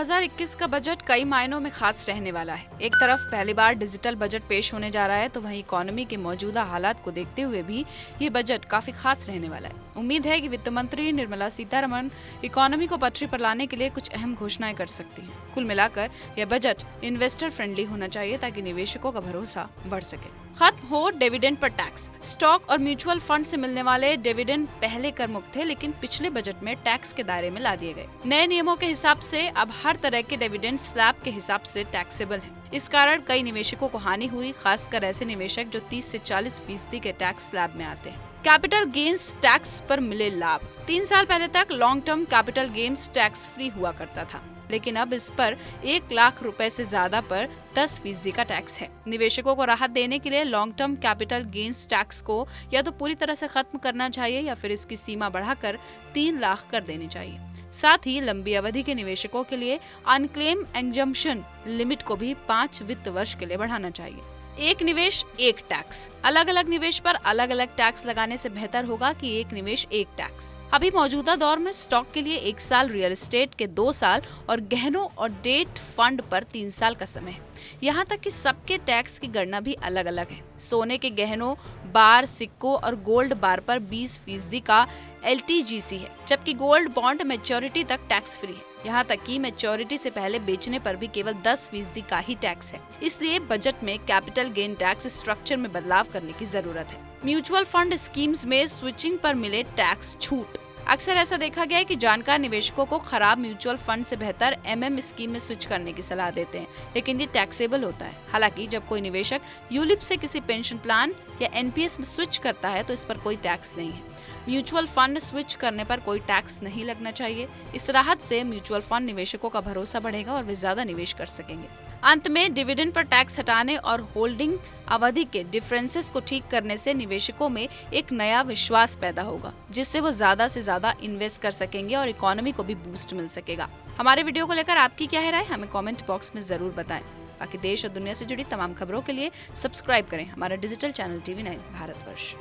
2021 का बजट कई मायनों में खास रहने वाला है। एक तरफ पहली बार डिजिटल बजट पेश होने जा रहा है, तो वहीं इकोनॉमी के मौजूदा हालात को देखते हुए भी ये बजट काफी खास रहने वाला है। उम्मीद है कि वित्त मंत्री निर्मला सीतारमण इकोनॉमी को पटरी पर लाने के लिए कुछ अहम घोषणाएं कर सकती हैं। कुल मिलाकर यह बजट इन्वेस्टर फ्रेंडली होना चाहिए ताकि निवेशकों का भरोसा बढ़ सके। खत्म हो डिविडेंड पर टैक्स। स्टॉक और म्यूचुअल फंड से मिलने वाले डिविडेंड पहले कर मुक्त थे, लेकिन पिछले बजट में टैक्स के दायरे में ला दिए गए। नए नियमों के हिसाब से अब हर तरह के डिविडेंड स्लैब के हिसाब से टैक्सेबल है। इस कारण कई निवेशकों को हानि हुई, खासकर ऐसे निवेशक जो 30 से 40% के टैक्स स्लैब में आते हैं। कैपिटल गेन्स टैक्स पर मिले लाभ। 3 साल पहले तक long term capital gains tax free हुआ करता था, लेकिन अब इस पर 1 लाख रुपए से ज्यादा पर 10% का टैक्स है। निवेशकों को राहत देने के लिए long term capital gains tax को या तो पूरी तरह से खत्म करना चाहिए या फिर इसकी सीमा बढ़ाकर 3 लाख कर देनी चाहिए। साथ ही लंबी अवधि के निवेशकों के लिए अनक्लेम एग्जम्पशन लिमिट को भी 5 वित्त वर्ष के लिए बढ़ाना चाहिए। एक निवेश एक टैक्स। अलग अलग निवेश पर अलग अलग टैक्स लगाने से बेहतर होगा कि एक निवेश एक टैक्स। अभी मौजूदा दौर में स्टॉक के लिए 1 साल, रियल एस्टेट के 2 साल और गहनों और डेट फंड पर 3 साल का समय है। यहाँ तक कि सबके टैक्स की गणना भी अलग अलग है। सोने के गहनों, बार, सिक्कों और गोल्ड बार पर 20% का LTGC है, जबकि गोल्ड बॉन्ड मैच्योरिटी तक टैक्स फ्री है। यहाँ तक कि मैच्योरिटी से पहले बेचने पर भी केवल 10% का ही टैक्स है। इसलिए बजट में कैपिटल गेन टैक्स स्ट्रक्चर में बदलाव करने की जरूरत है। म्यूचुअल फंड स्कीम्स में स्विचिंग पर मिले टैक्स छूट। अक्सर ऐसा देखा गया है कि जानकार निवेशकों को खराब म्यूचुअल फंड से बेहतर MM स्कीम में स्विच करने की सलाह देते हैं, लेकिन ये टैक्सेबल होता है। हालांकि जब कोई निवेशक यूलिप से किसी पेंशन प्लान या NPS में स्विच करता है तो इस पर कोई टैक्स नहीं है। म्यूचुअल फंड स्विच करने पर कोई टैक्स नहीं लगना चाहिए। इस राहत से म्यूचुअल फंड निवेशकों का भरोसा बढ़ेगा और वे ज्यादा निवेश कर सकेंगे। अंत में डिविडेंड पर टैक्स हटाने और होल्डिंग अवधि के डिफरेंसेस को ठीक करने से निवेशकों में एक नया विश्वास पैदा होगा, जिससे वो ज्यादा से ज्यादा इन्वेस्ट कर सकेंगे और इकोनॉमी को भी बूस्ट मिल सकेगा। हमारे वीडियो को लेकर आपकी क्या है राय, हमें कमेंट बॉक्स में जरूर बताएं। बाकी देश और दुनिया से जुड़ी तमाम खबरों के लिए सब्सक्राइब करें हमारा डिजिटल चैनल TV9 भारतवर्ष।